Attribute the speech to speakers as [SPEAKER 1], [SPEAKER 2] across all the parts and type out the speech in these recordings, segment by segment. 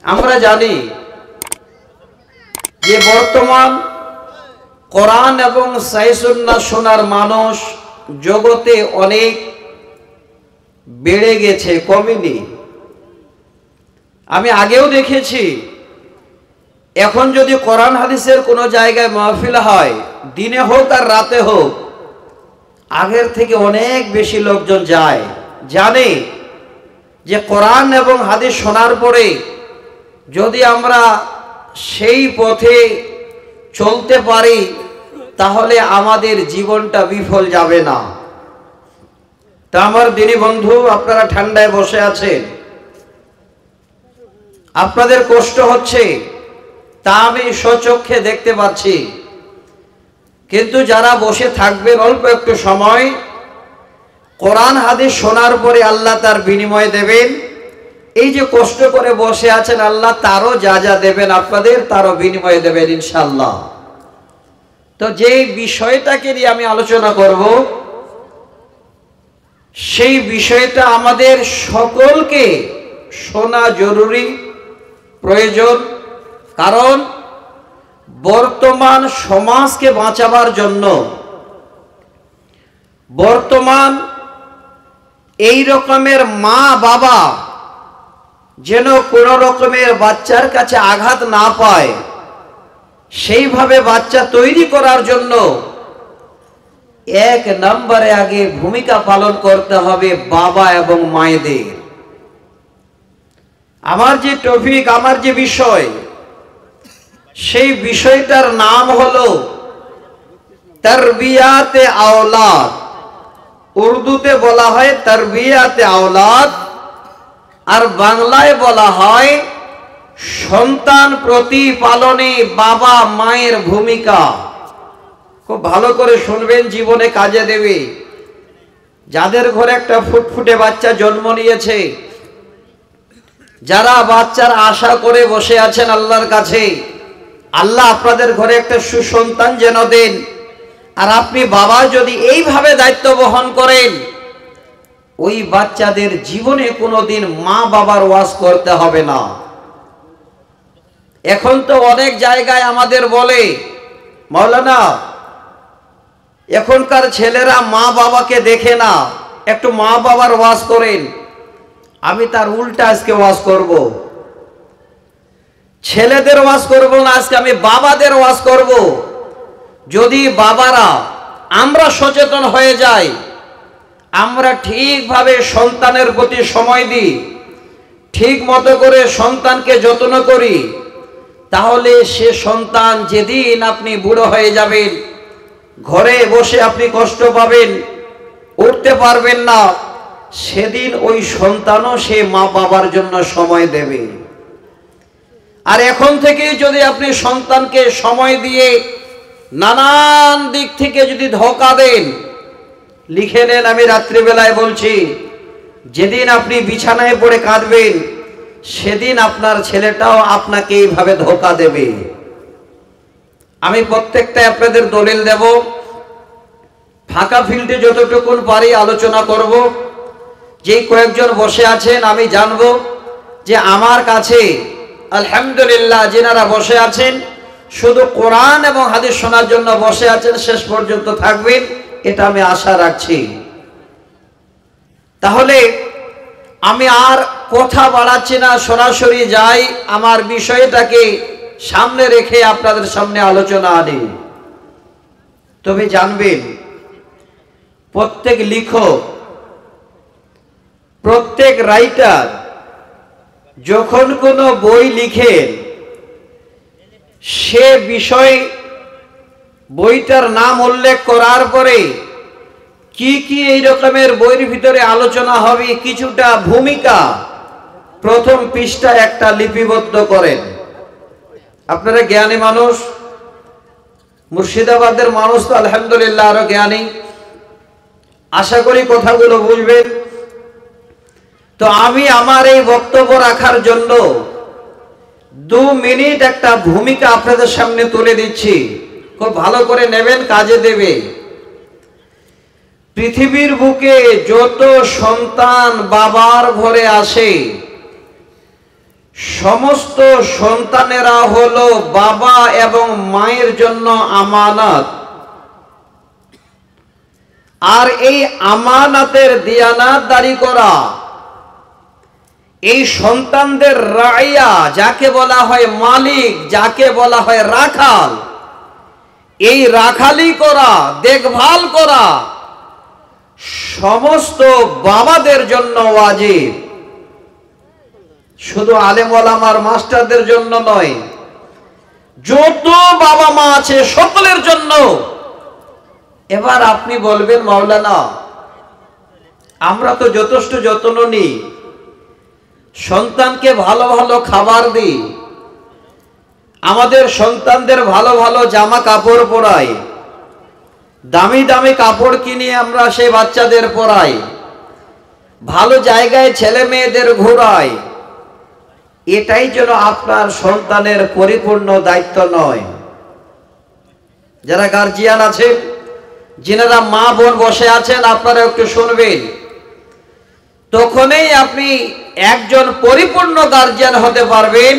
[SPEAKER 1] আমরা জানি যে বর্তমান কোরআন এবং সহিহ সুন্নাহ শোনার মানুষ জগতে অনেক বেড়ে গেছে, কমেনি। আমি আগেও দেখেছি, এখন যদি কোরআন হাদিসের কোনো জায়গায় মাহফিল হয়, দিনে হোক আর রাতে হোক, আগের থেকে অনেক বেশি লোকজন যায়। জানে যে কোরআন এবং হাদিস শোনার পরে যদি আমরা সেই পথে চলতে পারি তাহলে আমাদের জীবনটা বিফল যাবে না। তা আমার দিনী বন্ধু, আপনারা ঠান্ডায় বসে আছেন, আপনাদের কষ্ট হচ্ছে, তা আমি স্বচক্ষে দেখতে পাচ্ছি। কিন্তু যারা বসে থাকবেন অল্প একটু সময়, কোরআন হাদিস শোনার পরে আল্লাহ তার বিনিময় দেবেন। এই যে কষ্ট করে বসে আছেন, আল্লাহ তারও যা যা দেবেন আপনাদের, তারও বিনিময় দেবেন ইনশাআল্লাহ। তো যে বিষয়টাকে নিয়ে আমি আলোচনা করব, সেই বিষয়টা আমাদের সকলকে শোনা জরুরি, প্রয়োজন। কারণ বর্তমান সমাজকে বাঁচাবার জন্য, বর্তমান এই রকমের মা বাবা যেন কোনো রকমের বাচ্চার কাছে আঘাত না পায়, সেইভাবে বাচ্চা তৈরি করার জন্য এক নম্বরে আগে ভূমিকা পালন করতে হবে বাবা এবং মায়েদের। আমার যে টপিক, আমার যে বিষয়, সেই বিষয়টার নাম হলো তারবিয়াতে আওলাদ। উর্দুতে বলা হয় তারবিয়াতে আওলাদ, আর বাংলায় বলা হয় সন্তান প্রতিপালনে বাবা মায়ের ভূমিকা। খুব ভালো করে শুনবেন, জীবনে কাজে দেবে। যাদের ঘরে একটা ফুটফুটে বাচ্চা জন্ম নিয়েছে, যারা বাচ্চার আশা করে বসে আছেন আল্লাহর কাছে, আল্লাহ আপনাদের ঘরে একটা সুসন্তান যেন দেন। আর আপনি বাবা যদি এইভাবে দায়িত্ব বহন করেন, ওই বাচ্চাদের জীবনে কোনোদিন মা বাবার ওয়াজ করতে হবে না। এখন তো অনেক জায়গায় আমাদের বলে, মাওলানা এখনকার ছেলেরা মা বাবাকে দেখে না, একটু মা বাবার ওয়াজ করেন। আমি তার উল্টা আজকে ওয়াজ করব। ছেলেদের ওয়াজ করব না, আজকে আমি বাবাদের ওয়াজ করব। যদি বাবারা আমরা সচেতন হয়ে যাই, আমরা ঠিকভাবে সন্তানের প্রতি সময় দিই, ঠিক মতো করে সন্তানকে যত্ন করি, তাহলে সে সন্তান যেদিন আপনি বুড়ো হয়ে যাবেন, ঘরে বসে আপনি কষ্ট পাবেন, উঠতে পারবেন না, সেদিন ওই সন্তানও সে মা বাবার জন্য সময় দেবে। আর এখন থেকেই যদি আপনি সন্তানকে সময় দিয়ে নানান দিক থেকে যদি ধোঁকা দেন, লিখে নেন, আমি রাত্রিবেলায় বলছি, যেদিন আপনি বিছানায় পড়ে কাঁদবেন, সেদিন আপনার ছেলেটাও আপনাকে এইভাবে ধোঁকা দেবে। আমি প্রত্যেকটা আপনাদের দলিল দেব, ফাঁকা ফিল্ডে যতটুকুন পারি আলোচনা করব। যে কয়েকজন বসে আছেন, আমি জানবো যে আমার কাছে আলহামদুলিল্লাহ যিনারা বসে আছেন, শুধু কোরআন এবং হাদিস শোনার জন্য বসে আছেন, শেষ পর্যন্ত থাকবেন, এটা আমি আশা রাখছি। তাহলে আমি আর কথা বাড়াচ্ছি না, সরাসরি যাই, আমার বিষয়টাকে সামনে রেখে আপনাদের সামনে আলোচনা আনি। তবে জানবেন, প্রত্যেক লেখক, প্রত্যেক রাইটার যখন কোনো বই লিখেন, সে বিষয় বইটার নাম উল্লেখ করার পরে কি কি এই রকমের বইয়ের ভিতরে আলোচনা হবে, কিছুটা ভূমিকা প্রথম পৃষ্ঠা একটা লিপিবদ্ধ করেন। আপনারা জ্ঞানী মানুষ, মুর্শিদাবাদের মানুষ তো আলহামদুলিল্লাহ আরো জ্ঞানী, আশা করি কথাগুলো বুঝবেন। তো আমি আমার এই বক্তব্য রাখার জন্য 2 মিনিট একটা ভূমিকা আপনাদের সামনে তুলে দিচ্ছি, খুব ভালো করে নেবেন, কাজে দেবে। পৃথিবীর বুকে যত সন্তান বাবার ঘরে আসে, সমস্ত সন্তানেরা হলো বাবা এবং মায়ের জন্য আমানত। আর এই আমানতের দিয়ানাতদারি করা, এই সন্তানদের রাইয়া, যাকে বলা হয় মালিক, যাকে বলা হয় রাখাল, এই রাখালি করা, দেখভাল করা সমস্ত বাবাদের জন্য ওয়াজিব। শুধু আলেম ওলামার মাস্টারদের জন্য নয়, যত বাবা মা আছে সকলের জন্য। এবার আপনি বলবেন, মাওলানা আমরা তো যথেষ্ট যত্ন নিই, সন্তানকে ভালো ভালো খাবার দিই, আমাদের সন্তানদের ভালো ভালো জামা কাপড় পরাই, দামি দামি কাপড় কিনে আমরা সেই বাচ্চাদের পরাই, ভালো জায়গায় ছেলে মেয়েদের ঘোরাই। এটাই যেন আপনার সন্তানের পরিপূর্ণ দায়িত্ব নয়। যারা গার্জিয়ান আছেন, যিনারা মা বোন বসে আছেন, আপনারা একটু শুনবেন। তখনই আপনি একজন পরিপূর্ণ গার্জিয়ান হতে পারবেন,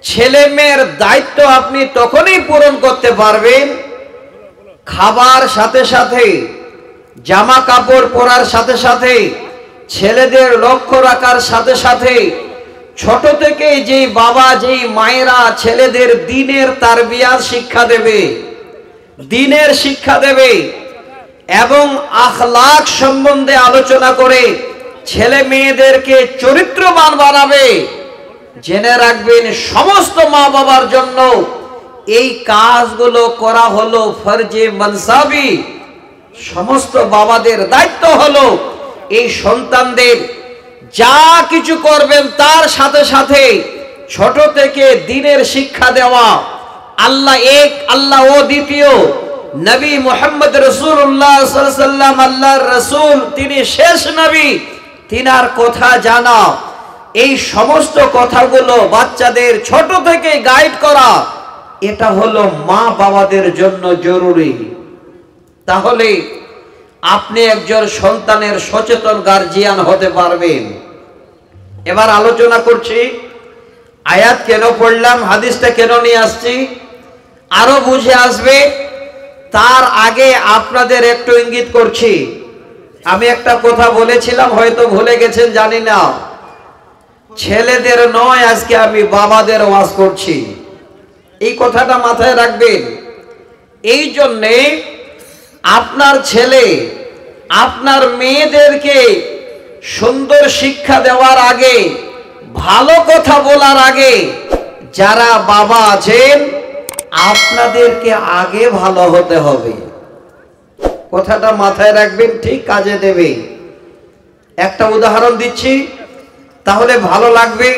[SPEAKER 1] ছেলে মেয়ের দায়িত্ব আপনি তখনই পূরণ করতে পারবেন, খাবার সাথে সাথে, জামা কাপড় পরার সাথে সাথে, ছেলেদের লক্ষ্য রাখার সাথে সাথে, ছোট থেকে যেই বাবা যেই মায়েরা ছেলেদের দ্বীনের তারবিয়াত শিক্ষা দেবে, দ্বীনের শিক্ষা দেবে এবং আখলাক সম্বন্ধে আলোচনা করে ছেলে মেয়েদেরকে চরিত্রবান বানাবে, জেনে রাখবেন সমস্ত মা বাবার জন্য এই কাজগুলো করা হলো ফরজে মানসাবি। সমস্ত বাবাদের দায়িত্ব হলো এই সন্তানদের যা কিছু করবেন তার সাথে সাথে ছোট থেকে দ্বীনের শিক্ষা দেওয়া। আল্লাহ এক, আল্লাহ ও দ্বিতীয়, নবী মুহাম্মদ রাসূলুল্লাহ সাল্লাল্লাহু আলাইহি ওয়াসাল্লাম আল্লাহর রাসূল, তিনি শেষ নবী, তিনার কথা জানা, এই সমস্ত কথাগুলো বাচ্চাদের ছোট থেকে গাইড করা, এটা হলো মা বাবাদের জন্য জরুরি। তাহলে আপনি একজন সন্তানের সচেতন গার্জিয়ান হতে পারবেন। এবার আলোচনা করছি আয়াত কেন পড়লাম, হাদিসটা কেন নিয়ে আসছি, আরো বুঝে আসবে। তার আগে আপনাদের একটু ইঙ্গিত করছি। আমি একটা কথা বলেছিলাম, হয়তো ভুলে গেছেন জানি না, ছেলেদের নয়, আজকে আমি বাবাদের ওয়াজ করছি। এই কথাটা মাথায় রাখবেন। এই জন্যে আপনার ছেলে, আপনার মেয়েদেরকে সুন্দর শিক্ষা দেওয়ার আগে, ভালো কথা বলার আগে, যারা বাবা আছেন আপনাদেরকে আগে ভালো হতে হবে। কথাটা মাথায় রাখবেন, ঠিক কাজে দেবে। একটা উদাহরণ দিচ্ছি, তাহলে ভালো লাগবে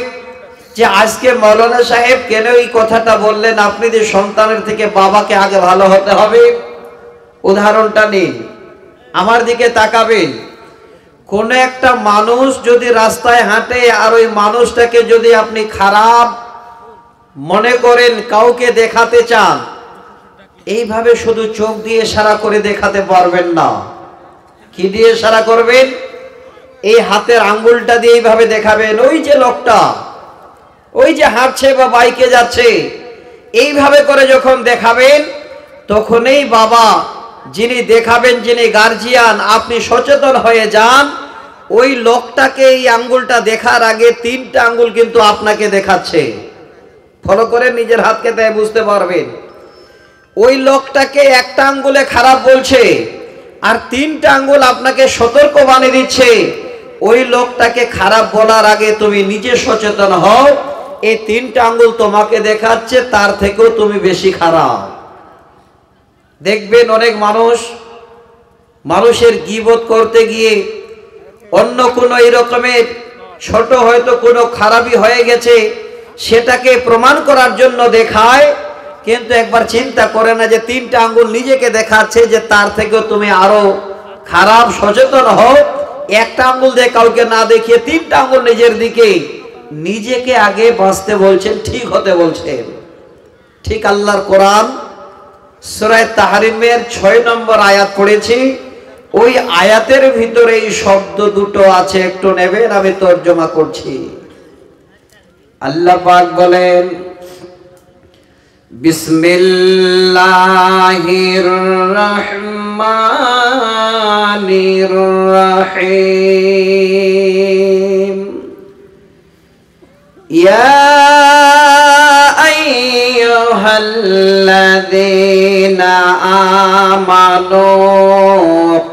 [SPEAKER 1] যে আজকে মৌলানা সাহেব কেন এই কথাটা বললেন, আপনি যে সন্তানের থেকে বাবাকে আগে ভালো হতে হবে। উদাহরণটা নিন, আমার দিকে তাকাবেন। কোন একটা মানুষ যদি রাস্তায় হাঁটে আর ওই মানুষটাকে যদি আপনি খারাপ মনে করেন, কাউকে দেখাতে চান, এইভাবে শুধু চোখ দিয়ে ইশারা করে দেখাতে পারবেন না। কি দিয়ে ইশারা করবেন? এই হাতের আঙ্গুলটা দিয়ে এইভাবে দেখাবেন, ওই যে লোকটা ওই যে হাঁটছে বা বাইকে যাচ্ছে, এইভাবে করে যখন দেখাবেন, তখনই বাবা যিনি দেখাবেন, যিনি গার্জিয়ান, আপনি সচেতন হয়ে যান। ওই লোকটাকে এই আঙ্গুলটা দেখার আগে 3টা আঙ্গুল কিন্তু আপনাকে দেখাচ্ছে। ফলো করে নিজের হাতকে তাই বুঝতে পারবেন। ওই লোকটাকে একটা আঙ্গুলে খারাপ বলছে আর 3টা আঙ্গুল আপনাকে সতর্ক বানিয়ে দিচ্ছে। ওই লোকটাকে খারাপ বলার আগে তুমি নিজে সচেতন হও, এই 3টা আঙ্গুল তোমাকে দেখাচ্ছে, তার থেকেও তুমি বেশি খারাপ। দেখবেন অনেক মানুষের গীবত করতে গিয়ে অন্য কোনো এরকমের ছোট হয়তো কোনো খারাপই হয়ে গেছে, সেটাকে প্রমাণ করার জন্য দেখায়, কিন্তু একবার চিন্তা করে না যে 3টা আঙ্গুল নিজেকে দেখাচ্ছে যে তার থেকেও তুমি আরো খারাপ। সচেতন হও, একটা আঙ্গুল দিয়ে কাউকে না দেখিয়ে 3টা আঙ্গুল নিজের দিকে, নিজেকে আগে বাঁচতে বলছেন, ঠিক হতে বলছেন। ঠিক আল্লাহর কোরআন সূরা তাহরিমের 6 নম্বর আয়াত পড়েছি, ওই আয়াতের ভিতরে এই শব্দ দুটো আছে, একটু নেবেন, আমি তর্জমা করছি। আল্লাহ পাক বলেন বিসমিল্লাহির রহমানির রহিম ইয়া আইয়ুহাল্লাযীনা আমানু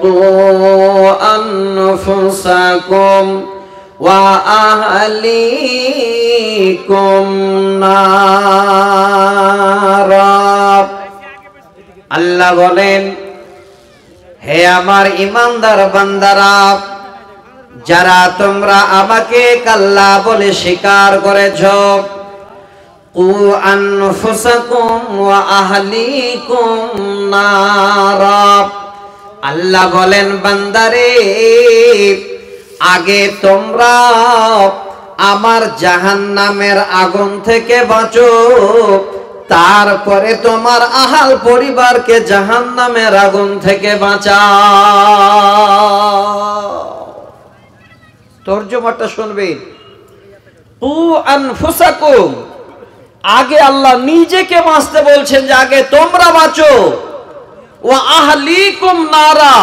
[SPEAKER 1] qu আনফুসাকুম ওয়া আহলিকুম নারা। আল্লাহ বলেন, হে আমার ঈমানদার বান্দারা, যারা তোমরা আমাকে আল্লাহ বলে স্বীকার করেছ, কু আনফুসাকুম ওয়া আহলিকুম নারা। আল্লাহ বলেন, বান্দারে, আগে তোমরা আমার জাহান্নামের আগুন থেকে বাঁচো, তারপরে তোমার আহাল পরিবারকে জাহান্নামের আগুন থেকে বাঁচাও। তরজমাটা শুনবেন, কু আনফুসাকুম, আগে আল্লাহ নিজেকে বাঁচতে বলছেন যে আগে তোমরা বাঁচো, ওয়া আহলিকুম নারা,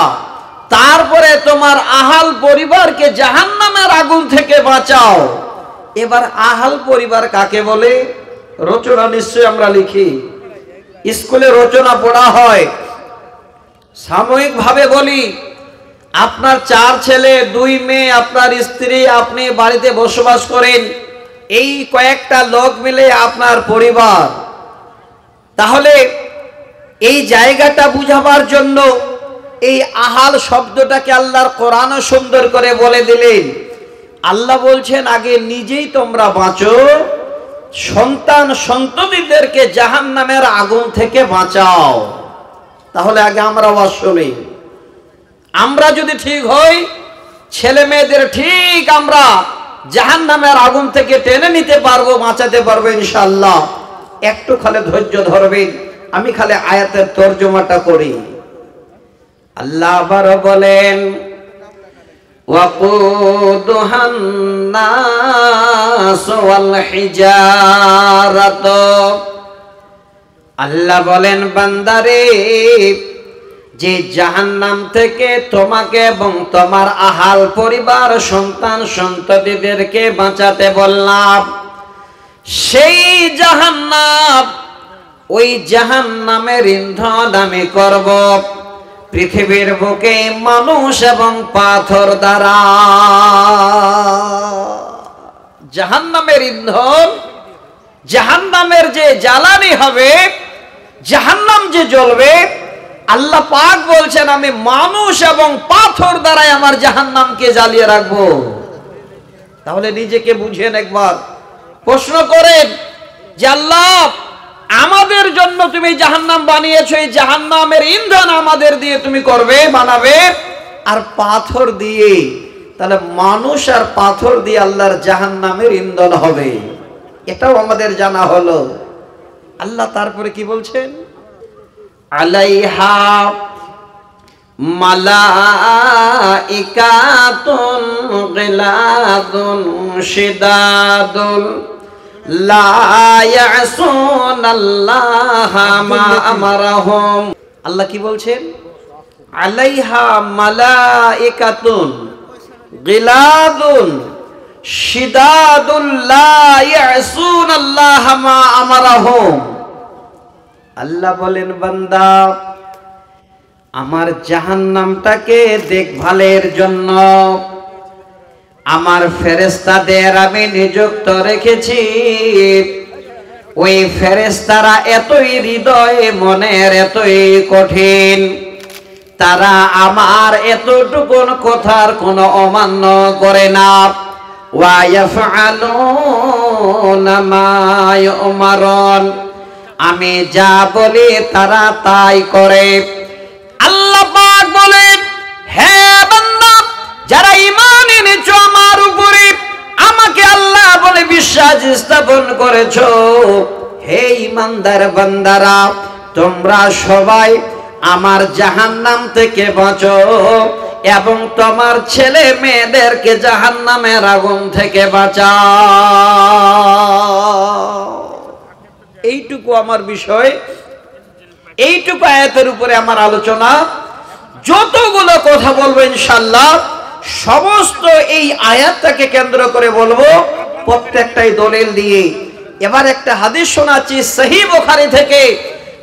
[SPEAKER 1] তারপরে তোমার আহাল পরিবারকে জাহান্নামের আগুন থেকে বাঁচাও। এবার আহাল পরিবার কাকে বলে? রচনা নিশ্চয় আমরা লিখি, স্কুলে রচনা পড়া হয়। সাময়িক ভাবে বলি, আপনার 4 ছেলে 2 মেয়ে, আপনার স্ত্রী, আপনি বাড়িতে বসবাস করেন, এই কয়েকটা লোক মিলে আপনার পরিবার। তাহলে এই জায়গাটা বুঝাবার জন্য এই আহাল শব্দটাকে আল্লাহর কোরআনে সুন্দর করে বলে দিলেন। আল্লাহ বলছেন আগে নিজেই তোমরা বাঁচো, সন্তান সন্ততিদেরকে জাহান্নামের আগুন থেকে বাঁচাও। তাহলে আগে আমরা শুনি, আমরা যদি ঠিক হই, ছেলে মেয়েদের ঠিক আমরা জাহান্নামের আগুন থেকে টেনে নিতে পারবো, বাঁচাতে পারবো ইনশাআল্লাহ। একটু খালি ধৈর্য ধরবেন, আমি খালি আয়াতের তর্জমাটা করি। আল্লাহ আবার বলেন, ওয়াকুদুহান নাস ওয়াল হিজারাত। আল্লাহ বলেন, বান্দারে, যে জাহান্নাম থেকে তোমাকে এবং তোমার আহাল পরিবার সন্তান সন্ততিদেরকে বাঁচাতে বললাম, সেই জাহান্নাম, ওই জাহান্নামের ইন্ধন আমি করব পৃথিবীর বুকে মানুষ এবং পাথর দ্বারা। জাহান্নামের ইন্ধন, জাহান্নামের যে জ্বালানি হবে, জাহান্নাম যে জ্বলবে, আল্লাহ পাক বলছেন আমি মানুষ এবং পাথর দ্বারাই আমার জাহান্নামকে জ্বালিয়ে রাখবো। তাহলে নিজেকে বুঝেন, একবার প্রশ্ন করেন যে আল্লাহ, আমাদের জন্য তুমি জাহান্নাম বানিয়েছো, এই জাহান্নামের ইন্ধন আমাদের দিয়ে তুমি করবে, বানাবে, আর পাথর দিয়ে। তাহলে মানুষ আর পাথর দিয়ে আল্লাহর জাহান্নামের ইন্ধন হবে, এটাও আমাদের জানা হলো। আল্লাহ তারপরে কি বলছেন, আলাইহা মালাইকাতুন গিলাদুন শিদাদুন লা ইয়াসুনাল্লাহা মা আমারাহুম। আল্লাহ কি বলছেন, আলাইহা মালাইকাতুন গিলাদুন শিদাদুন লা ইয়াসুনাল্লাহা মা আমারাহুম। আল্লাহ বলেন, বান্দা, আমার জাহান্নামটাকে দেখভালের জন্য আমার ফেরেশতাদের আমি নিযুক্ত রেখেছি। ওই ফেরেশতারা এতই হৃদয় মনের এতই কঠিন, তারা আমার এতটুকুন কথার কোনো অমান্য করে না। ওয়া ইয়াফআলুনা মা ইউমারুন, আমি যা বলি তারা তাই করে। আল্লাহ পাক বলেন, হে বান্দা, যারা ঈমান এনেছো আমার উপরে, আমাকে আল্লাহ বলে বিশ্বাস স্থাপন করেছো, হে ঈমানদার বান্দারা, তোমরা সবাই আমার জাহান্নাম থেকে বাঁচো, এবং তোমার ছেলে মেয়েদেরকে জাহান্নামের আগুন থেকে বাঁচাও। এইটুকু আমার বিষয়, এইটুকু আয়াতের উপরে আমার আলোচনা। যতগুলো কথা বলবো ইনশাআল্লাহ সমস্ত এই আয়াতটাকে কেন্দ্র করে বলবো, প্রত্যেকটাই দলিল দিয়ে। এবার একটা হাদিস শোনাচ্ছি সহিহ বুখারী থেকে।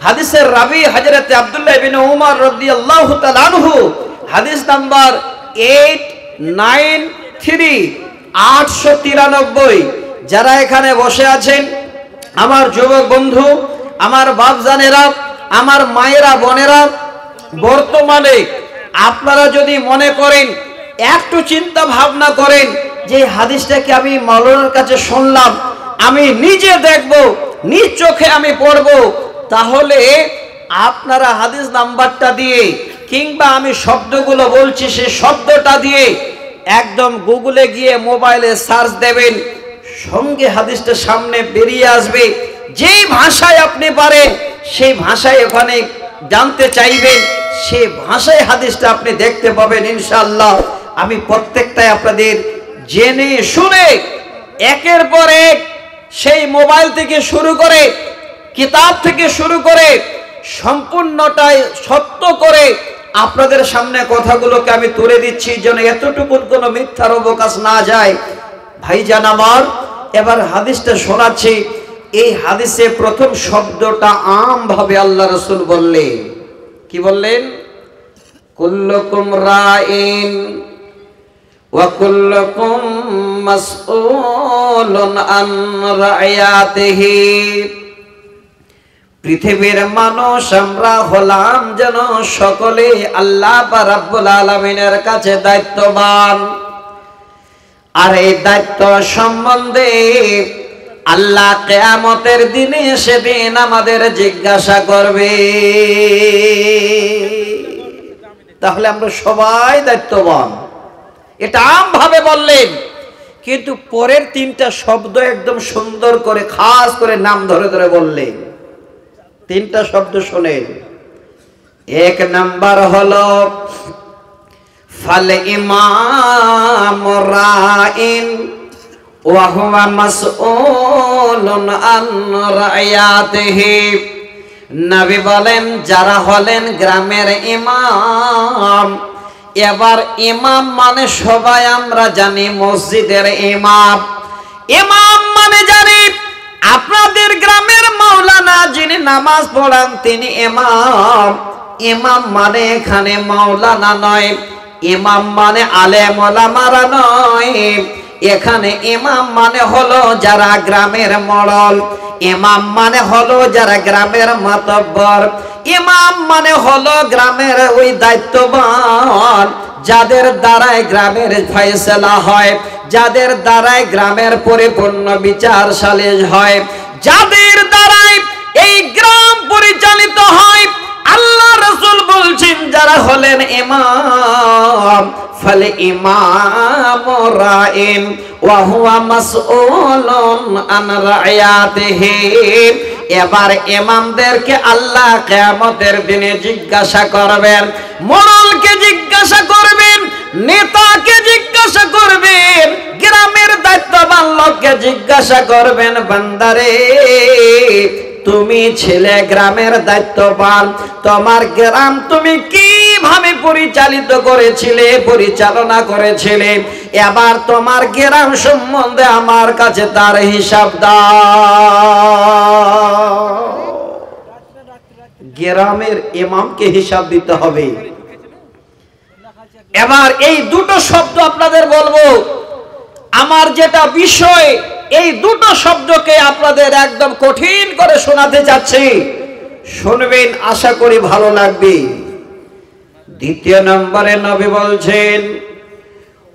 [SPEAKER 1] হাদিসের রাবি হযরত আব্দুল্লাহ ইবনে উমর রাদিয়াল্লাহু তাআলা আনহু, হাদিস নাম্বার 893 893। যারা এখানে বসে আছেন আমার যুবক বন্ধু, আমার বাপজানেরা, আমার মায়েরা, বোনেরা, বর্তমানে আপনারা যদি মনে করেন, একটু চিন্তা ভাবনা করেন যে হাদিসটাকে আমি মাওলানার কাছে শুনলাম, আমি নিজে দেখব, নিজ চোখে আমি পড়ব, তাহলে আপনারা হাদিস নাম্বারটা দিয়ে কিংবা আমি শব্দগুলো বলছি সেই শব্দটা দিয়ে একদম গুগলে গিয়ে মোবাইলে সার্চ দেবেন, সঙ্গে হাদিসটা সামনে বেরিয়ে আসবে। যেই ভাষায় আপনি পারেন সেই ভাষায় ওখানে জানতে চাইবেন, সেই ভাষায় হাদিসটা আপনি দেখতে পাবেন ইনশাআল্লাহ। আমি প্রত্যেকটাই আপনাদের জেনে শুনে একের পর এক সেই মোবাইল থেকে শুরু করে, কিতাব থেকে শুরু করে সম্পূর্ণটাই সত্য করে আপনাদের সামনে কথাগুলোকে আমি তুলে দিচ্ছি, যেন এতটুকুন কোনো মিথ্যার অবকাশ না যায়। ভাইজান আমার, এবার হাদিসটা শোনাচ্ছি। এই হাদিসে প্রথম শব্দটা আমভাবে আল্লাহ রাসূল বললেন। কি বললেন? কুল্লুকুম রাইন ওয়া কুল্লুকুম মাসউলুন আন রাইয়াতিহি। পৃথিবীর মানুষ আমরা হলাম যেন সকলে আল্লাহ রাব্বুল আলামিনের কাছে দায়িত্ববান, আর এই দায়িত্ব সম্বন্ধে আল্লাহ কিয়ামতের দিনে সেদিন আমাদের জিজ্ঞাসা করবে। তাহলে আমরা সবাই দায়িত্ববান, এটা আমভাবে বললেন, কিন্তু পরের তিনটা শব্দ একদম সুন্দর করে খাস করে নাম ধরে ধরে বললেন। তিনটা শব্দ শোনেন। এক নাম্বার হলো ফাল ইমাম রাইন ওয়া হুয়া মাসউলুন আন রাইয়াতিহি। নবী বলেন, যারা হলেন গ্রামের ইমাম। এবার ইমাম মানে সবাই আমরা জানি মসজিদের ইমাম। ইমাম মানে জানি আপনাদের গ্রামের মাওলানা যিনি নামাজ পড়ান তিনি ইমাম। ইমাম মানে এখানে মাওলানা নয়, ইমাম মানে আলেম ওলামারা নয়, এখানে ইমাম মানে হলো যারা গ্রামের মোড়ল, ইমাম মানে হলো যারা গ্রামের মাতব্বর, ইমাম মানে হলো গ্রামের ওই দায়িত্ববান, যাদের দ্বারাই গ্রামের ফয়সালা হয়, যাদের দ্বারাই গ্রামের পরিপূর্ণ বিচার সালিশ হয়, যাদের দ্বারাই এই গ্রাম পরিচালিত হয়। আল্লাহ রাসূল বলছেন যারা হলেন ইমাম, ফাল ইমাম রাইন ওয়া হুয়া মাসউলুন আন রাইয়াতিহি। এবার ইমামদেরকে আল্লাহ কিয়ামতের দিনে জিজ্ঞাসা করবেন, মোড়লকে জিজ্ঞাসা করবেন, নেতাকে জিজ্ঞাসা করবেন, গ্রামের দায়িত্ববান লোককে জিজ্ঞাসা করবেন, বান্দারে তুমি ছেলে গ্রামের দায়িত্ববান, তোমার গ্রাম তুমি কিভাবে পরিচালিত করেছিলে, পরিচালনা করেছিলে, এবার তোমার গ্রাম সম্বন্ধে আমার কাছে তার হিসাব দাও। গ্রামের ইমামকে হিসাব দিতে হবে। এবার এই দুটো শব্দ আপনাদের বলবো, আমার যেটা বিষয় এই দুটো শব্দকে আপনাদের একদম কঠিন করে শোনাতে যাচ্ছি, শুনবেন, আশা করি ভালো লাগবে। দ্বিতীয় নম্বরে নবী বলছেন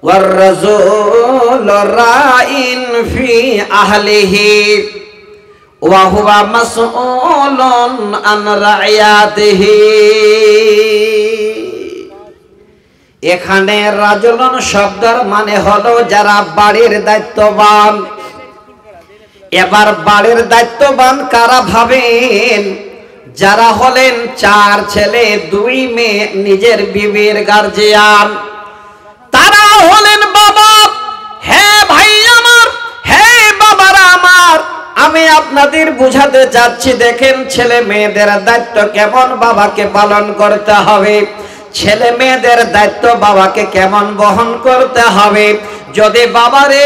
[SPEAKER 1] ওয়ার রাজুল রাইন ফি আহলিহি ওয়া হুয়া মাসউলুন আন রাইয়াতিহি। এখানে রাজুলন শব্দের মানে হলো যারা বাড়ির দায়িত্ববান। এবার বাড়ির দায়িত্ববান কারা ভাবেন? যারা হলেন 4 ছেলে 2 মেয়ে, নিজের বিবির গার্জিয়ান। হলেন বাবা। হ্যাঁ ভাই আমার, হ্যাঁ বাবারা আমার, আমি আপনাদের বুঝাতে চাচ্ছি, দেখেন ছেলে মেয়েদের দায়িত্ব কেমন বাবাকে পালন করতে হবে, ছেলে মেয়েদের দায়িত্ব বাবাকে কেমন বহন করতে হবে। যদি বাবারে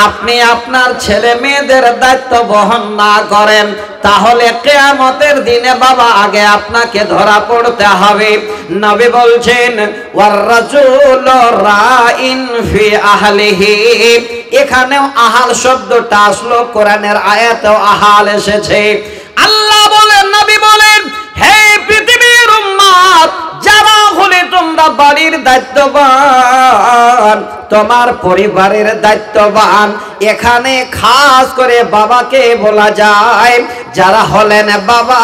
[SPEAKER 1] আপনি আপনার ছেলে মেয়েদের দায়িত্ব বহন না করেন, তাহলে কিয়ামতের দিনে বাবা আগে আপনাকে ধরা পড়তে হবে। নবী বলছেন ওয়ার রাজুল রাইন ফি আহলিহি, এখানেও আহাল শব্দটা আসলো কোরআনের আয়াতেও আহাল এসেছে। আল্লাহ বলেন, নবী বলেন, হে পৃথিবীর উম্মত, যারা হলে তোমরা বাড়ির দায়িত্ববান, তোমার পরিবারের দায়িত্ববান, এখানে খাস করে বাবাকে বলা যায়। যারা হলেন বাবা,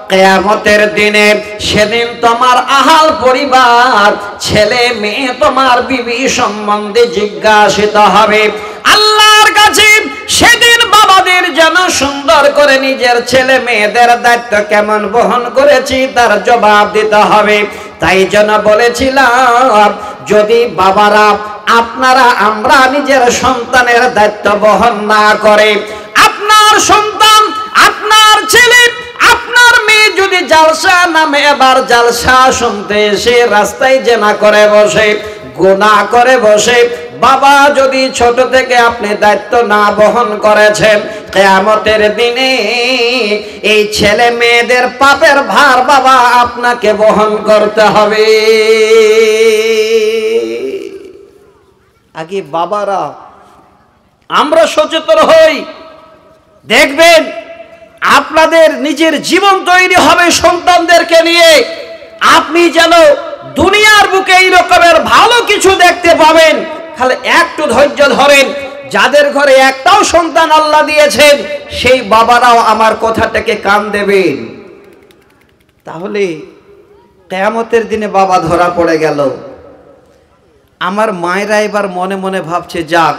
[SPEAKER 1] কিয়ামতের দিনে সেদিন তোমার আহাল পরিবার, ছেলে মেয়ে, তোমার বিবি সম্বন্ধে জিজ্ঞাসিত হবে আল্লাহর কাছে। সেদিন বাবাদের যেন সুন্দর করে নিজের ছেলে মেয়েদের দায়িত্ব কেমন বহন করেছি তার জবাব দিতে হবে। তাই জন্য বলেছিলাম, যদি বাবারা আপনারা আমরা নিজের সন্তানের দায়িত্ব বহন না করে, আপনার সন্তান, আপনার ছেলে, আপনার মেয়ে যদি জালসা নামে এবার জালসা শুনতে এসে রাস্তায় জেনা করে বসে, গুনাহ করে বসে, বাবা যদি ছোট থেকে আপনি দায়িত্ব না বহন করেছেন, কিয়ামতের দিনে এই ছেলে মেয়েদের পাপের ভার বাবা আপনাকে বহন করতে হবে। আগে বাবারা আমরা সচেতন হই, দেখবেন আপনাদের নিজের জীবন তৈরি হবে সন্তানদেরকে নিয়ে। আপনি যেন দুনিয়ার বুকে এই রকমের ভালো কিছু দেখতে পাবেন। খালি একটু ধৈর্য ধরেন, যাদের ঘরে একটাও সন্তান আল্লাহ দিয়েছেন সেই বাবারাও আমার কথাটাকে কান দেবেন। তাহলে কিয়ামতের দিনে বাবা ধরা পড়ে গেল। আমার মায়েরা এবার মনে মনে ভাবছে, যাক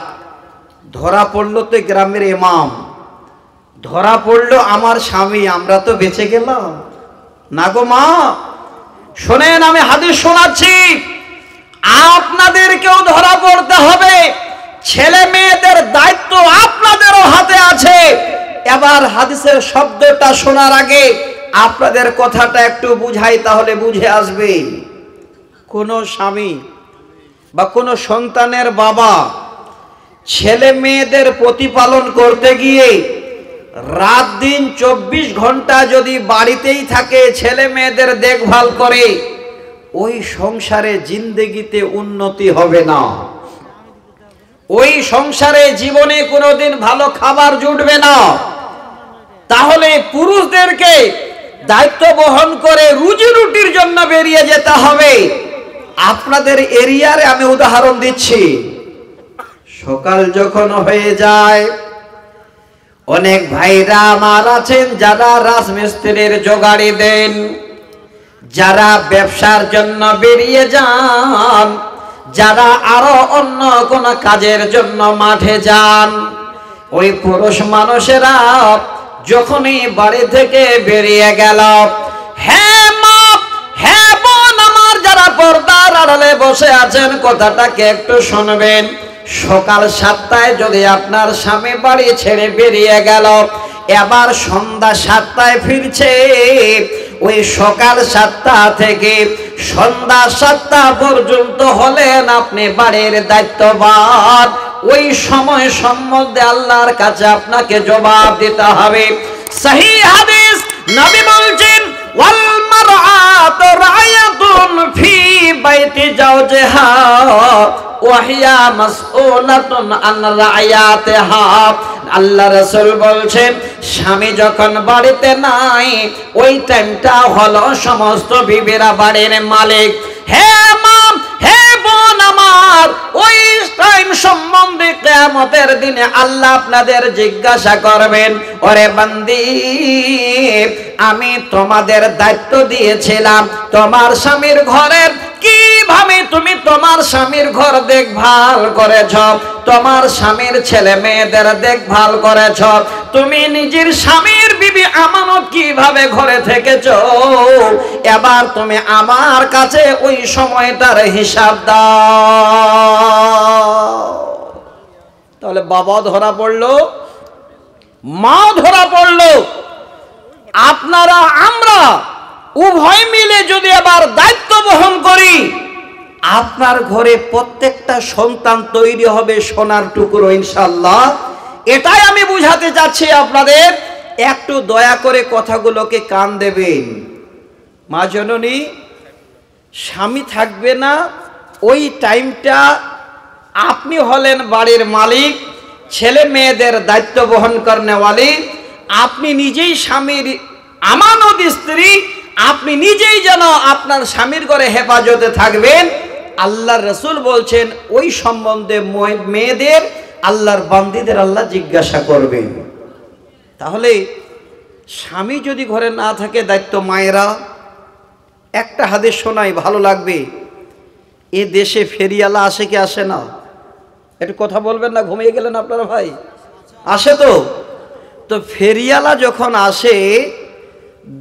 [SPEAKER 1] ধরা পড়লো তো গ্রামের ইমাম, ধরা পড়লো আমার স্বামী, আমরা তো বেঁচে গেলাম না গো মা। শোনেন, আমি হাদিস শোনাচ্ছি, আপনাদেরকেও ধরা পড়তে হবে। ছেলে মেয়েদের দায়িত্ব আপনাদেরও হাতে আছে। এবার হাদিসের শব্দটা শোনার আগে আপনাদের কথাটা একটু বুঝাই, তাহলে বুঝে আসবে। কোন স্বামী বা কোন সন্তানের বাবা ছেলে মেয়েদের প্রতিপালন করতে গিয়ে রাত দিন 24 ঘন্টা যদি বাড়িতেই থাকে, ছেলে মেয়েদের দেখভাল করে, ওই সংসারে জিন্দেগিতে উন্নতি হবে না। ওই সংসারে জীবনে কোনোদিন ভালো খাবার জুটবে না। তাহলে পুরুষদেরকে দায়িত্ব বহন করে রুজি রুটির জন্য বেরিয়ে যেতে হবে। আপনাদের এরিয়ারে আমি উদাহরণ দিচ্ছি, সকাল যখন হয়ে যায়, অনেক ভাইরা আমার আছেন যারা রাজমিস্ত্রির জোগাড়ি দেন, যারা ব্যবসার জন্য বেরিয়ে যান, যারা আরো অন্য কোন কাজের জন্য মাঠে যান। ওই পুরুষ মানুষেরা যখনই বাড়ি থেকে বেরিয়ে গেল, হ্যাঁ মা, হ্যাঁ বোন আমার, যারা পর্দার আড়ালে বসে আছেন কথাটাকে একটু শুনবেন। সকাল 7টায় যদি আপনার স্বামী বাড়ি ছেড়ে বেরিয়ে গেল, এবার সন্ধ্যা 7টায় ফিরছে, ওই সকাল 7টা থেকে সন্ধ্যা 7টা পর্যন্ত হলেন আপনি বাড়ির দায়িত্ববান। ওই সময় সম্বন্ধে আল্লাহর কাছে আপনাকে জবাব দিতে হবে। সহিহ হাদিস, নবী বলছেন ওয়াল মারআতু রায়াতুন ফি বাইতি জাওজিহা ওয়া হিয়া মাসউলাতুন আন রায়াতিহা। আল্লাহ রাসূল বলছেন, স্বামী যখন বাড়িতে নাই, ওই টাইমটা হলো সমস্ত বিবিরা বাড়ির মালিক। হে মা, হে বোন আমার, ওই টাইম সম্বন্ধে কিয়ামতের দিনে আল্লাহ আপনাদের জিজ্ঞাসা করবেন, ওরে বান্দি, আমি তোমাদের দায়িত্ব দিয়েছিলাম তোমার স্বামীর ঘরের, কিভাবে তুমি তোমার স্বামীর ঘর দেখভাল করেছ, তোমার স্বামীর ছেলে মেয়েদের দেখভাল করেছ, তুমি নিজের স্বামীর বিবি আমানত কিভাবে ঘরে থেকেছো, এবার তুমি আমার কাছে ওই সময়টার হিসাব দাও। তাহলে বাবা ধরা পড়লো, মা ধরা পড়লো। আপনারা আমরা উভয় মিলে যদি আবার দায়িত্ব বহন করি, আপনার ঘরে প্রত্যেকটা সন্তান তৈরি হবে সোনার টুকরো ইনশাআল্লাহ। এটাই আমি বুঝাতে চাচ্ছি আপনাদের। একটু দয়া করে কথাগুলোকে কান দেবেন। মা জননী, স্বামী থাকবে না, ওই টাইমটা আপনি হলেন বাড়ির মালিক, ছেলে মেয়েদের দায়িত্ব বহন করনেওয়ালি। আপনি নিজেই স্বামীর আমানত স্ত্রী, আপনি নিজেই যেন আপনার স্বামীর ঘরে হেফাজতে থাকবেন। আল্লাহর রাসূল বলছেন ওই সম্বন্ধে মেয়েদের আল্লাহর বান্দীদের আল্লাহ জিজ্ঞাসা করবেন। তাহলে স্বামী যদি ঘরে না থাকে, দায়িত্ব মায়েরা। একটা হাদিস শোনাই, ভালো লাগবে। এ দেশে ফেরিওয়ালা আসে কি আসে না? একটু কথা বলবেন না, ঘুমিয়ে গেলেন আপনারা ভাই? আসে তো। তো ফেরিওয়ালা যখন আসে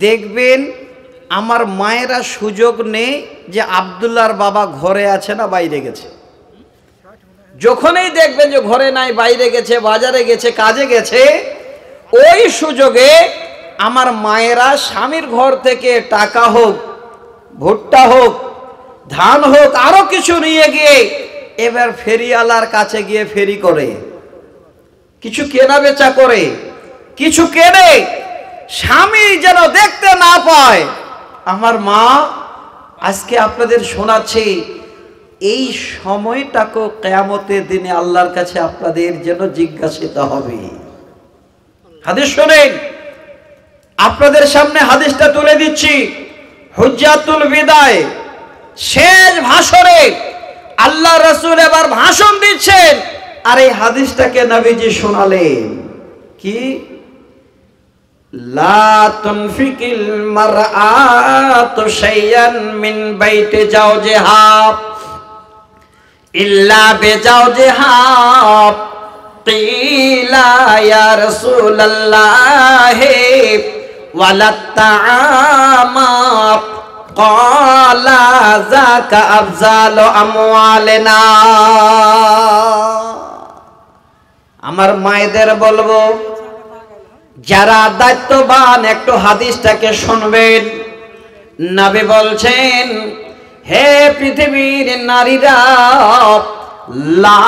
[SPEAKER 1] দেখবেন আমার মায়েরা সুযোগ নেই যে আব্দুল্লাহর বাবা ঘরে আছে না বাইরে গেছে। যখনই দেখবেন যে ঘরে নাই, বাইরে গেছে, বাজারে গেছে, কাজে গেছে, ওই সুযোগে আমার মায়েরা স্বামীর ঘর থেকে টাকা হোক, ভুট্টা হোক, ধান হোক, আরো কিছু নিয়ে গিয়ে এবার ফেরিওয়ালার কাছে গিয়ে ফেরি করে, কিছু কেনা বেচা করে, কিছু কেনে, স্বামী যেন দেখতে না পায়। আমার মা আজকে আপনাদের শোনাচ্ছি, এই সময়টাকে কিয়ামতের দিনে আল্লাহর কাছে আপনাদের যেন জিজ্ঞাসিত হবে। হাদিস শোনেন, আপনাদের সামনে হাদিসটা তুলে দিচ্ছি। হুজ্জাতুল বিদায় শেষ ভাষণে আল্লাহ রাসূল এবার ভাষণ দিচ্ছেন, আর এই হাদিসটাকে নবীজি শোনালেন। কি? লা তুনফিকিল মারআতু শাইয়ান মিন বাইতি জাওজিহা ইল্লা বিজাওজিহা। কিলা ইয়া রাসূলুল্লাহ ওয়ালাত তাআমা ক্বালা যাকা আফজালু আমওয়ালিনা। আমার মায়েদের বলবো, যারা দায়িত্ববান একটু হাদিসটাকে শুনবেন। নবী বলছেন, হে পৃথিবীর নারীরা, লা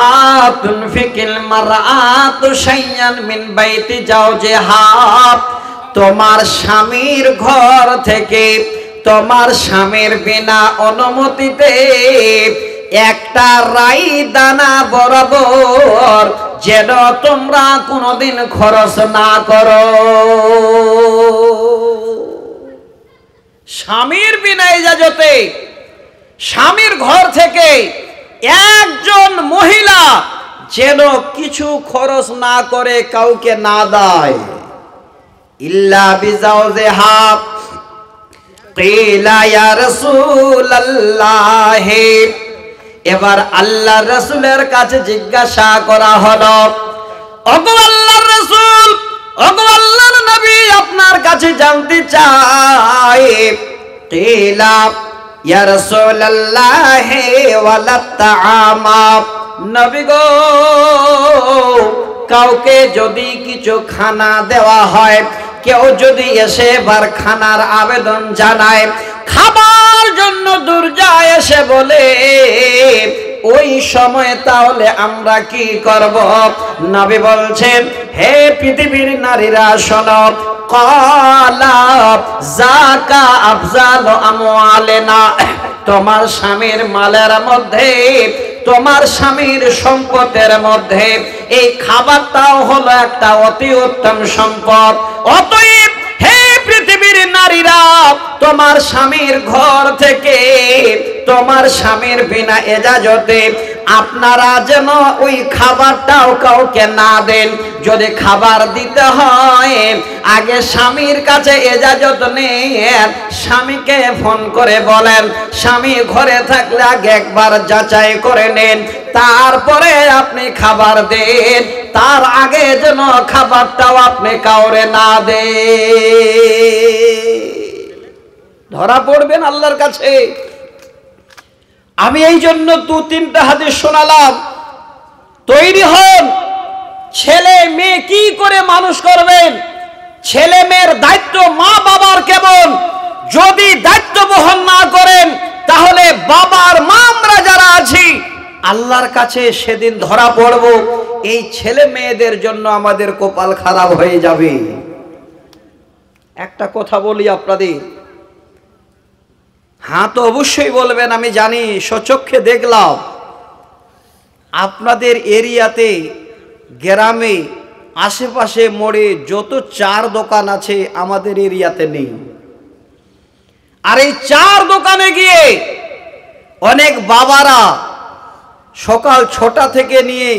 [SPEAKER 1] তুনফিকিল মারআতু শাইয়ান মিন বাইতি জাওজিহা। তোমার স্বামীর ঘর থেকে তোমার স্বামীর বিনা অনুমতিতে একটা রাই দানা বরাবর যেন তোমরা কোনোদিন খরচ না করো। স্বামীর বিনা ইজাজতে স্বামীর ঘর থেকে একজন মহিলা যেন কিছু খরচ না করে, কাউকে না দেয়। ইল্লা বিজাওজিহা। কিলা ইয়া রাসূলুল্লাহ। এবার আল্লাহর রাসূলের কাছে জিজ্ঞাসা করা হলো, ওগো আল্লাহর রাসূল, ওগো আল্লাহর নবী, আপনার কাছে জানতে চাই। কিলা ইয়া রাসূলুল্লাহ ওয়ালাত তাআমা। নবী গো, কাউকে যদি কিছু খানা দেওয়া হয়, কেউ যদি এসে বার খানার আবেদন জানায়, খাবার জন্য দূর যায়, এসে বলে, ওই সময় তাহলে আমরা কি করব? নবী বলছেন, হে পৃথিবীর নারীরা শোনো, ক্বালা যাকা আফজালু আমওয়ালিনা। তোমার স্বামীর মালের মধ্যে, তোমার স্বামীর সম্পদের মধ্যে এই খাবারটাও হলো একটা অতি উত্তম সম্পদ। অতএব হে পৃথিবীর নারীরা, তোমার স্বামীর ঘর থেকে তোমার স্বামীর বিনা এজাজতে আপনারা যেন ওই খাবারটাও কাউকে না দেন। যদি খাবার দিতে হয়, আগে স্বামীর কাছে এজাজত নেন, স্বামীকে ফোন করে বলেন, স্বামী ঘরে থাকলে আগে একবার যাচাই করে নেন, তারপরে আপনি খাবার দেন। তার আগে যেন খাবারটাও আপনি কাউরে না দে, ধরা পড়বেন আল্লাহর কাছে। আমি এই জন্য 2-3টা হাদিস শোনালাম। তৈরি হন, ছেলে মেয়ে কি করে মানুষ করবেন, ছেলে মেয়ের দায়িত্ব মা বাবার কেমন, যদি দায়িত্ব বহন না করেন তাহলে বাবার মা আমরা যারা আছি আল্লাহর কাছে সেদিন ধরা পড়ব। এই ছেলে মেয়েদের জন্য আমাদের কপাল খারাপ হয়ে যাবে। একটা কথা বলি আপনাদের, হ্যাঁ তো অবশ্যই বলবেন, আমি জানি, স্বচক্ষে দেখলাম আপনাদের এরিয়াতে, গ্রামে, আশেপাশে, মোড়ে যত চার দোকান আছে আমাদের এরিয়াতে নেই। আর এই চার দোকানে গিয়ে অনেক বাবারা সকাল 6টা থেকে নিয়ে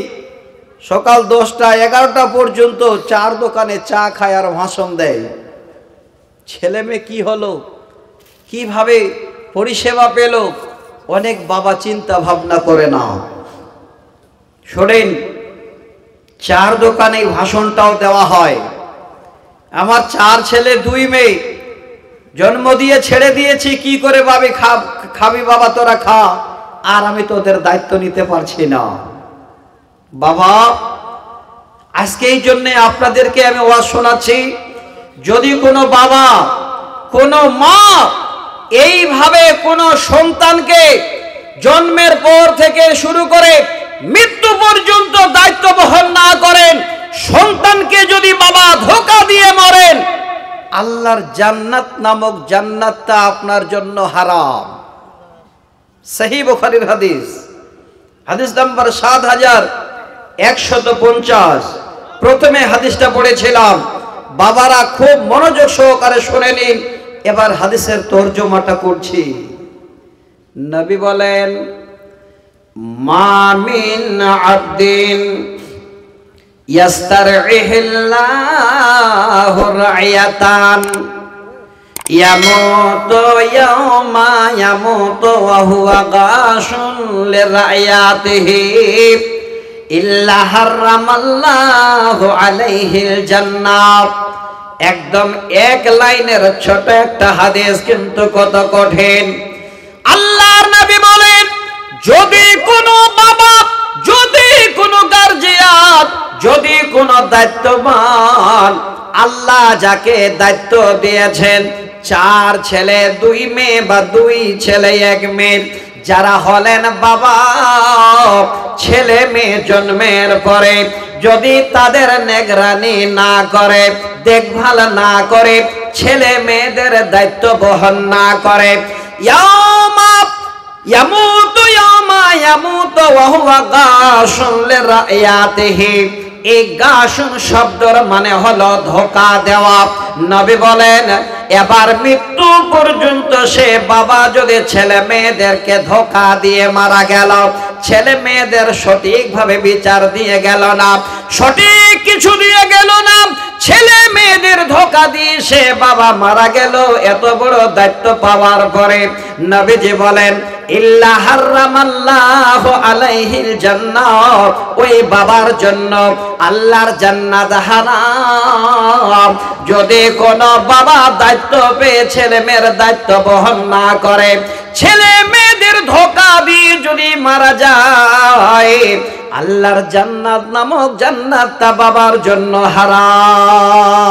[SPEAKER 1] সকাল 10টা 11টা পর্যন্ত চার দোকানে চা খায় আর ভাষণ দেয়। ছেলে মেয়ে কি হলো, কিভাবে পরিষেবা পেল, অনেক বাবা চিন্তা ভাবনা করে না। শোনেন, চার দোকানে ভাষণটাও দেওয়া হয়। আমার 4 ছেলে 2 মেয়ে, জন্ম দিয়ে ছেড়ে দিয়েছি, কি করে ভাবে খাবি বাবা তোরা খা, আর আমি তোদের দায়িত্ব নিতে পারছি না। বাবা, আজকে এই জন্যে আপনাদেরকে আমি ওয়াজ শোনাচ্ছি, যদি কোনো বাবা কোনো মা এইভাবে কোনো সন্তানকে জন্মের পর থেকে শুরু করে মৃত্যু পর্যন্ত দায়িত্ব বহন না করেন, সন্তানকে যদি বাবা ধোঁকা দিয়ে মরেন, আল্লাহর জান্নাত নামক জান্নাতটা আপনার জন্য হারাম। সহিহ বুখারীর হাদিস, হাদিস নাম্বার 7150। প্রথমে হাদিসটা পড়েছিলাম, বাবারা খুব মনোযোগ সহকারে শুনে নিন, এবার হাদিসের তরজমাটা করছি। নবী বলেন, মা মিন আবদিন ইয়াস্তারইহিল্লাহু রা'য়াতান ইয়ামুতু ইয়াওমা ইয়ামুতু ওয়া হুয়া গাশুন লিরা'য়াতিহি ইল্লা হারামাল্লাহু আলাইহিল জান্নাহ। একদম এক লাইনের ছোট একটা হাদিস, কিন্তু কত কঠিন। আল্লাহর নবী বলেন, যদি কোনো বাবা, যদি কোনো গার্জিয়ান, যদি কোনো দায়িত্ববান, আল্লাহ যাকে দায়িত্ব দিয়েছেন, 4 ছেলে 2 মেয়ে বা 2 ছেলে 1 মেয়ে, যারা হলেন বাবা, ছেলে মেয়ে জন্মের পরে যদি তাদের নিগরানি না করে, দেখভাল না করে, ছেলে মেয়েদের দায়িত্ব বহন না করে, ইয়ামা ইয়ামুতু ইয়ামা ইয়ামুতু ওয়া হুয়া গাশুন লিরা'য়াতিহি। এই গাশুন শব্দের মানে হলো ধোঁকা দেওয়া। নবী বলেন, এবার মৃত্যু পর্যন্ত সে বাবা যদি ছেলে মেয়েদেরকে ধোঁকা দিয়ে মারা গেল, ছেলে মেয়েদের সঠিকভাবে বিচার দিয়ে গেল না, সঠিক কিছু দিয়ে গেল না, ছেলে মেয়েদের ধোঁকা দিয়ে সে বাবা মারা গেল, এত বড় দায়িত্ব পাওয়ার পরে নবীজি বলেন, ইল্লা হারামাল্লাহু আলাইহিল জান্নাহ। ওই বাবার জন্য আল্লাহর জান্নাত হারাম। যদি কোনো বাবা দায়িত্ব পেয়ে ছেলে মেয়ের দায়িত্ব বহন না করে, ছেলে মেয়েদের ধোঁকা দিয়ে যদি মারা যায়, আল্লাহর জান্নাত নামক জান্নাতটা বাবার জন্য হারাম।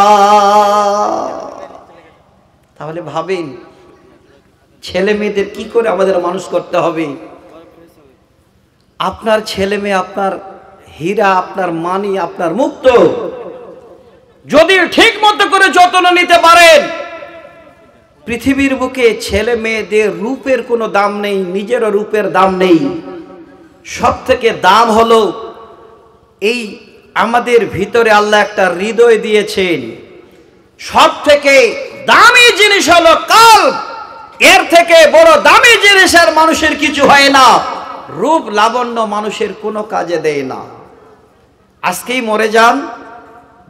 [SPEAKER 1] তাহলে ভাবেন, ছেলে মেয়েদের কি করে আমাদের মানুষ করতে হবে। আপনার ছেলে মেয়ে আপনার হীরা, আপনার মানি, আপনার মুক্ত। যদি ঠিক মতো করে যত্ন নিতে পারেন, পৃথিবীর বুকে ছেলে মেয়েদের রূপের কোনো দাম নেই, নিজেরও রূপের দাম নেই। সব থেকে দাম হলো এই আমাদের ভিতরে আল্লাহ একটা হৃদয় দিয়েছেন। সব থেকে দামি জিনিস হলো কলব। এর থেকে বড় দামি জিনিস আর মানুষের কিছু হয় না। রূপ লাবণ্য মানুষের কোনো কাজে দেয় না। আজকেই মরে যান,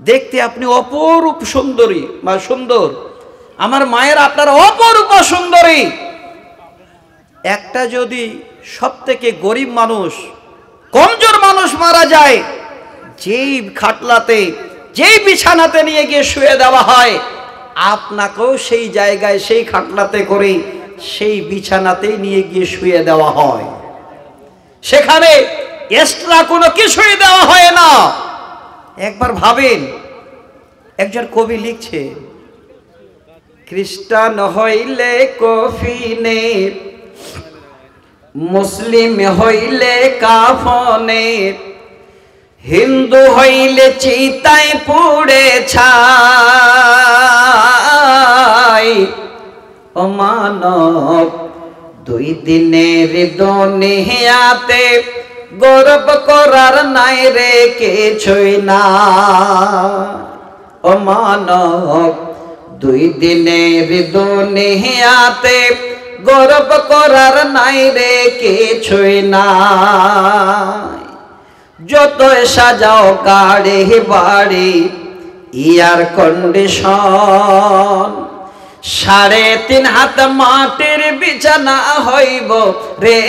[SPEAKER 1] দেখতে আপনি অপরূপ সুন্দরী বা সুন্দর, আমার মায়ের আপনার অপরূপ সুন্দরী। একটা যদি সব থেকে গরিব মানুষ, কমজোর মানুষ মারা যায়, যেই খাটলাতে যেই বিছানাতে নিয়ে গিয়ে শুয়ে দেওয়া হয়, আপনাকেও সেই জায়গায় সেই খাটলাতে করে সেই বিছানাতে নিয়ে গিয়ে শুয়ে দেওয়া হয়। সেখানে এক্সট্রা কোনো কিছুই দেওয়া হয় না। একবার ভাবেন, একজন কবি লিখছে, খ্রিস্টান হইলে কফিনে, মুসলিম হইলে কাফনে, হিন্দু হইলে চিতায় পুড়ে ছাই। ও মানব দুই দিনের দুনিয়াতে গর্ব করার নাই রে কিছুই না। ও মানব দুই দিনের দুনিয়াতে গর্ব করার নাই রে কিছুই না। যত সাজাও গাড়ি বাড়ি এয়ার কন্ডিশন, 3.5 হাত মাটির বিছানা হইব রে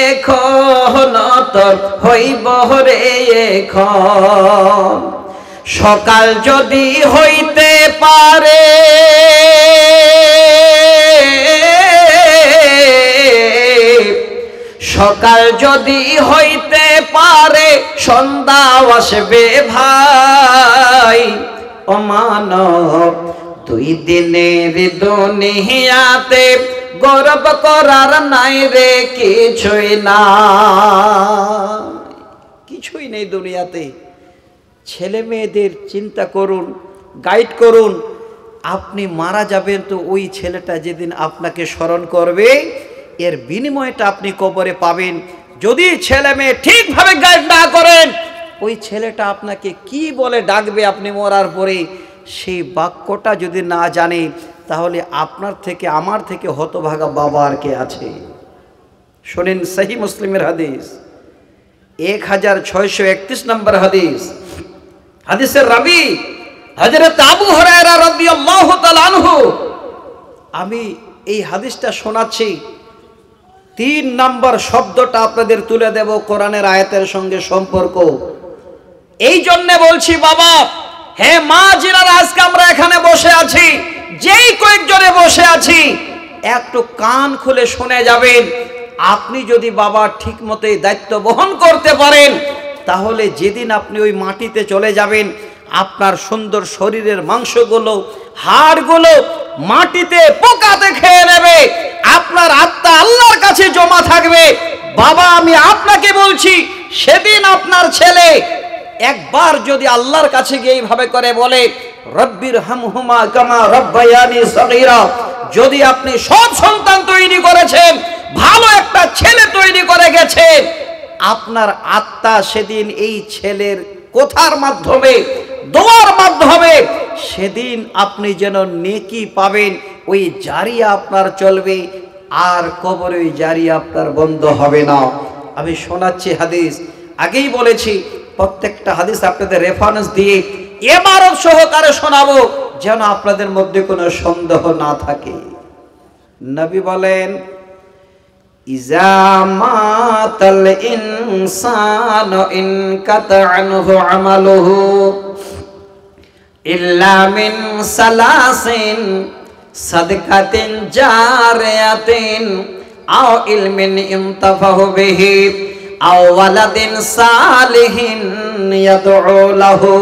[SPEAKER 1] এখন, তোর হইব রে এখন। সকাল যদি হইতে পারে সকাল যদি হইতে পারে সন্ধ্যা আসবে ভাই। ও মানব দুই দিনের দুনিয়াতে গর্ব করার নাই রে কিছুই না। কিছুই নেই দুনিয়াতে। ছেলে মেয়েদের চিন্তা করুন, গাইড করুন। আপনি মারা যাবেন তো ওই ছেলেটা যেদিন আপনাকে স্মরণ করবে, এর বিনিময়টা আপনি কবরে পাবেন। যদি ছেলে মেয়ে ঠিকভাবে গাইড না করেন, ওই ছেলেটা আপনাকে কি বলে ডাকবে আপনি মরার পরে, সেই বাক্যটা যদি না জানে, তাহলে আপনার থেকে আমার থেকে হতভাগা বাবা আর কে আছে? শোনেন সহিহ মুসলিমের হাদিস, 1631 নম্বর হাদিস। হাদিসের রাবি হযরত আবু হুরায়রা রাদিয়াল্লাহু তাআলা আনহু। আমি এই হাদিসটা শোনাচ্ছি, 3 নম্বর শব্দটা আপনাদের তুলে দেব কোরআনের আয়াতের সঙ্গে সম্পর্ক। এই জন্য বলছি বাবা, হে মা যিনারা আজকে আমরা এখানে বসে আছি, যেই কয়েকজনে বসে আছি, একটু কান খুলে শুনে যাবেন। আপনি যদি বাবা ঠিক মতো দায়িত্ব বহন করতে পারেন, তাহলে যেদিন আপনি ওই মাটিতে চলে যাবেন, আপনার সুন্দর শরীরের মাংসগুলো, হাড়গুলো মাটিতে পোকাতে খেয়ে নেবে, আপনার আত্মা আল্লাহর কাছে জমা থাকবে। বাবা আমি আপনাকে বলছি, সেদিন আপনার ছেলে একবার যদি আল্লাহর কাছে গিয়ে এইভাবে করে বলে, রব্বির হামহুমা কামা রব্বায়ানি সগীরা, যদি আপনি সব সন্তান তৈরি করেছেন, ভালো একটা ছেলে তৈরি করে গেছেন, আপনার আত্মা সেদিন এই ছেলের কথার মাধ্যমে, দোয়ার মাধ্যমে সেদিন আপনি যেন নেকি পাবেন। ওই জারিয়া আপনার চলবে, আর কবরে ওই জারিয়া আপনার বন্ধ হবে না। আমি শোনাচ্ছি হাদিস, আগেই বলেছি প্রত্যেকটা হাদিস আপনাদের রেফারেন্স দিয়ে ইবারত সহকারে শোনাবো, যেন আপনাদের মধ্যে কোনো সন্দেহ না থাকে। নবী বলেন, ইজা মাতাল ইনসানু ইনকাতা আনহু আমালুহু ইল্লা মিন সালাসিন সাদকাতিন জারিয়াতিন আও ইলমিন ইনতাফাহু বিহি আও ওয়ালাদিন সালিহিন ইয়াদউ লাহু।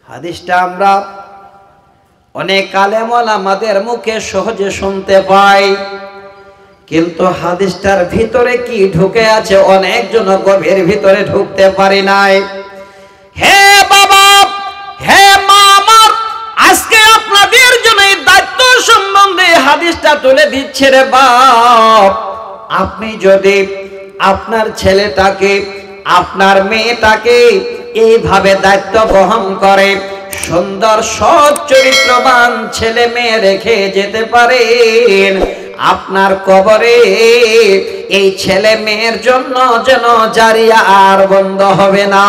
[SPEAKER 1] হাদিসটা আমরা অনেক আলেম ওলামাদের মুখে সহজে শুনতে পাই, কিন্তু হাদিসটার ভিতরে কি ঢুকে আছে অনেকজন গভীর ভিতরে ঢুকতে পারি নাই। হে বাবা, হে মা আমার, আজকে আপনাদের জন্য এই দায়িত্ব সম্বন্ধে হাদিসটা তুলে দিচ্ছে রে বাপ। আপনি যদি আপনার ছেলেটাকে, আপনার মেয়েটাকে এইভাবে দায়িত্ব বহন করে সুন্দর সৎ চরিত্রবান ছেলে মেয়ে রেখে যেতে পারেন, আপনার কবরে এই ছেলে মেয়ের জন্য যেন জারিয়া আর বন্ধ হবে না।